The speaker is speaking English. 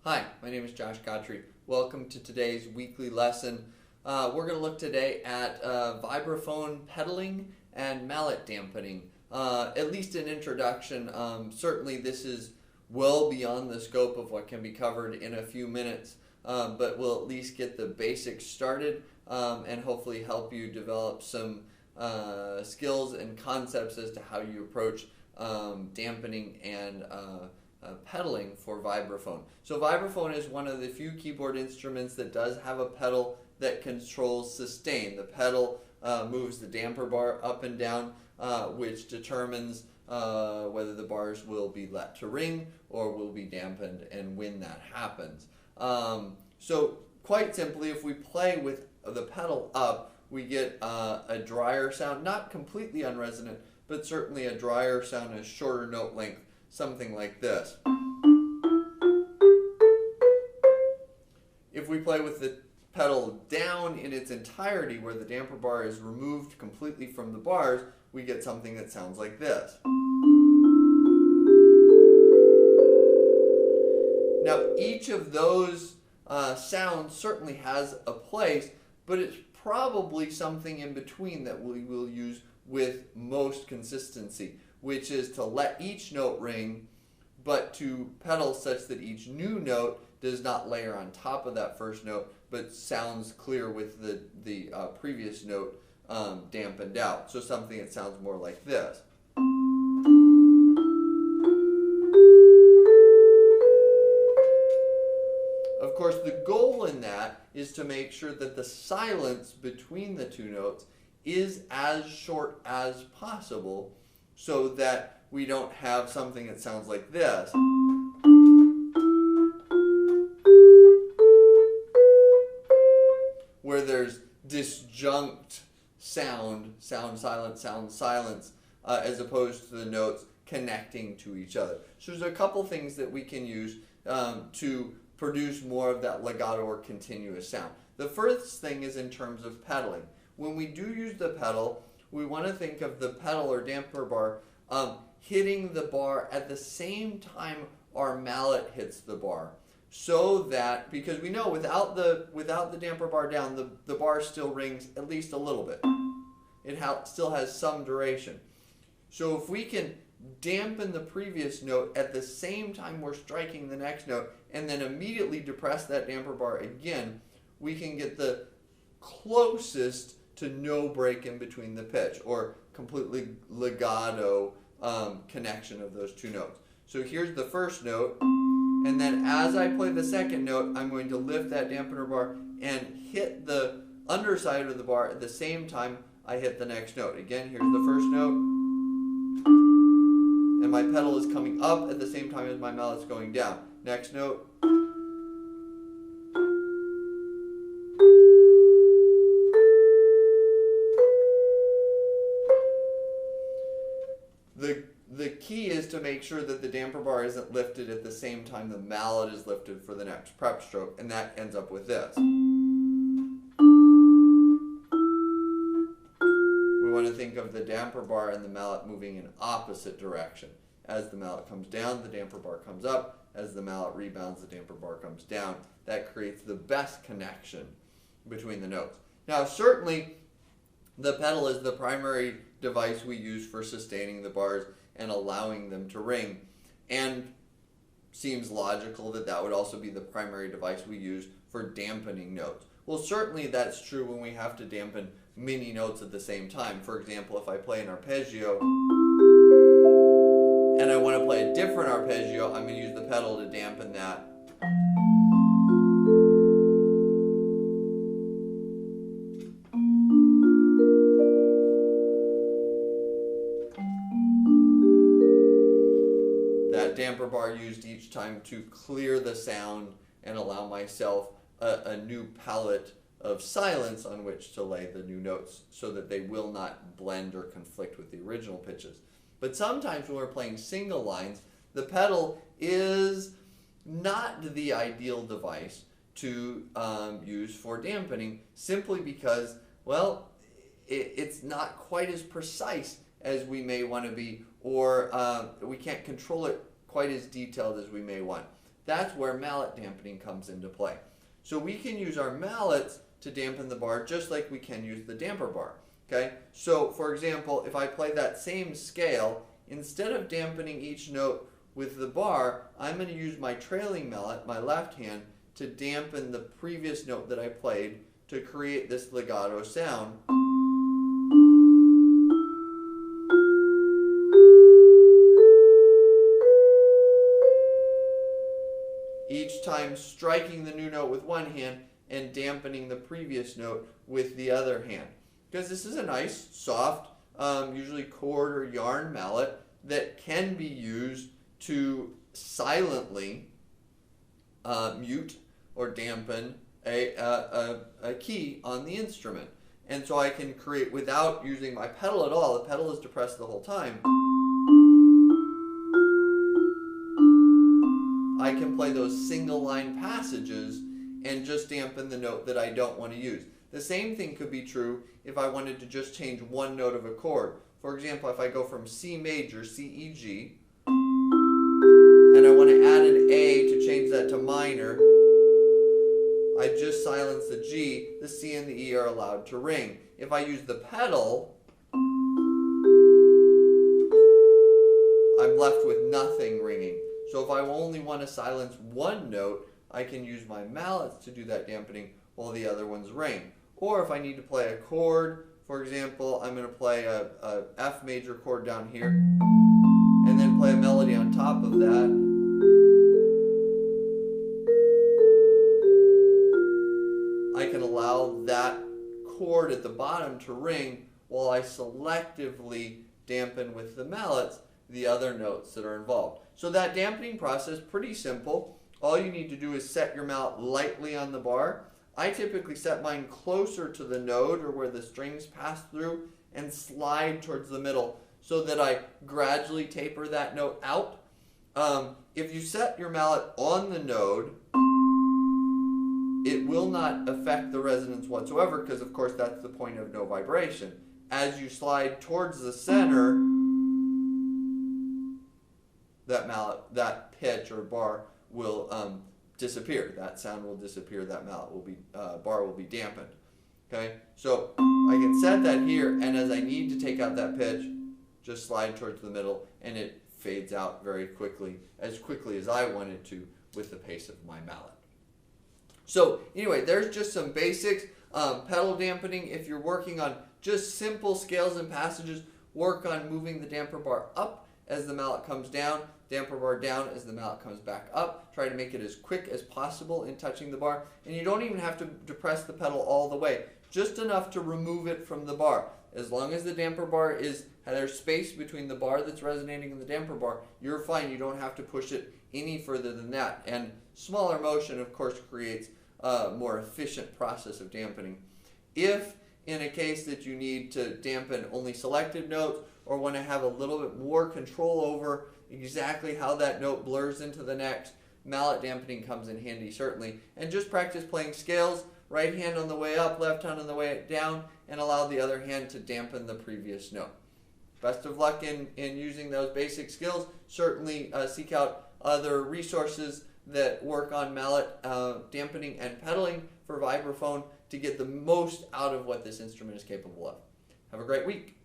Hi, my name is Josh Gottry. Welcome to today's weekly lesson. We're going to look today at vibraphone pedaling and mallet dampening. At least an introduction. Certainly this is well beyond the scope of what can be covered in a few minutes, but we'll at least get the basics started and hopefully help you develop some skills and concepts as to how you approach dampening and pedaling for vibraphone. So vibraphone is one of the few keyboard instruments that does have a pedal that controls sustain. The pedal moves the damper bar up and down, which determines whether the bars will be let to ring or will be dampened and when that happens. So quite simply, if we play with the pedal up, we get a drier sound, not completely unresonant, but certainly a drier sound, a shorter note length, something like this. If we play with the pedal down in its entirety, where the damper bar is removed completely from the bars, we get something that sounds like this. Now, each of those sounds certainly has a place, but it's probably something in between that we will use with most consistency, which is to let each note ring, but to pedal such that each new note does not layer on top of that first note, but sounds clear with the previous note dampened out. So something that sounds more like this. Of course, the goal in that is to make sure that the silence between the two notes is as short as possible, so that we don't have something that sounds like this. Where there's disjunct sound, silence, as opposed to the notes connecting to each other. So there's a couple things that we can use to produce more of that legato or continuous sound. The first thing is in terms of pedaling. When we do use the pedal, we want to think of the pedal or damper bar hitting the bar at the same time our mallet hits the bar. So that, because we know without the damper bar down, the bar still rings at least a little bit. It still has some duration. So if we can dampen the previous note at the same time we're striking the next note, and then immediately depress that damper bar again, we can get the closest to no break in between the pitch, or completely legato connection of those two notes. So here's the first note, and then as I play the second note, I'm going to lift that dampener bar and hit the underside of the bar at the same time I hit the next note. Again, here's the first note, and my pedal is coming up at the same time as my mallet's going down. Next note. The key is to make sure that the damper bar isn't lifted at the same time the mallet is lifted for the next prep stroke, and that ends up with this. We want to think of the damper bar and the mallet moving in opposite direction. As the mallet comes down, the damper bar comes up. As the mallet rebounds, the damper bar comes down. That creates the best connection between the notes. Now, certainly, the pedal is the primary device we use for sustaining the bars and allowing them to ring, and seems logical that that would also be the primary device we use for dampening notes. Well, certainly that's true when we have to dampen many notes at the same time. For example, if I play an arpeggio and I want to play a different arpeggio, I'm going to use the pedal to dampen that. Damper bar used each time to clear the sound and allow myself a new palette of silence on which to lay the new notes, so that they will not blend or conflict with the original pitches. But sometimes when we're playing single lines, the pedal is not the ideal device to use for dampening, simply because, well, it's not quite as precise as we may want to be, or we can't control it quite as detailed as we may want. That's where mallet dampening comes into play. So we can use our mallets to dampen the bar just like we can use the damper bar. Okay? So for example, if I play that same scale, instead of dampening each note with the bar, I'm going to use my trailing mallet, my left hand, to dampen the previous note that I played to create this legato sound. Each time striking the new note with one hand and dampening the previous note with the other hand. Because this is a nice, soft, usually cord or yarn mallet that can be used to silently mute or dampen a key on the instrument. And so I can create, without using my pedal at all, the pedal is depressed the whole time, I can play those single line passages and just dampen the note that I don't want to use. The same thing could be true if I wanted to just change one note of a chord. For example, if I go from C major, C, E, G, and I want to add an A to change that to minor, I just silence the G, the C and the E are allowed to ring. If I use the pedal, I'm left with nothing ringing. So if I only want to silence one note, I can use my mallets to do that dampening while the other ones ring. Or if I need to play a chord, for example, I'm going to play a F major chord down here, and then play a melody on top of that. I can allow that chord at the bottom to ring while I selectively dampen with the mallets the other notes that are involved. So that dampening process, pretty simple. All you need to do is set your mallet lightly on the bar. I typically set mine closer to the note or where the strings pass through and slide towards the middle so that I gradually taper that note out. If you set your mallet on the node, it will not affect the resonance whatsoever because, of course, that's the point of no vibration. As you slide towards the center, that pitch or bar will disappear. That sound will disappear. That mallet will be bar will be dampened. Okay, so I can set that here, and as I need to take out that pitch, just slide towards the middle, and it fades out very quickly as I want it to with the pace of my mallet. So anyway, there's just some basics. Pedal dampening, if you're working on just simple scales and passages, work on moving the damper bar up as the mallet comes down, damper bar down as the mallet comes back up. Try to make it as quick as possible in touching the bar. And you don't even have to depress the pedal all the way, just enough to remove it from the bar. As long as the damper bar there's space between the bar that's resonating and the damper bar, you're fine. You don't have to push it any further than that. And smaller motion, of course, creates a more efficient process of dampening. If in a case that you need to dampen only selected notes or want to have a little bit more control over exactly how that note blurs into the next, mallet dampening comes in handy, certainly. And just practice playing scales, right hand on the way up, left hand on the way down, and allow the other hand to dampen the previous note. Best of luck in using those basic skills. Certainly seek out other resources that work on mallet dampening and pedaling for vibraphone to get the most out of what this instrument is capable of. Have a great week.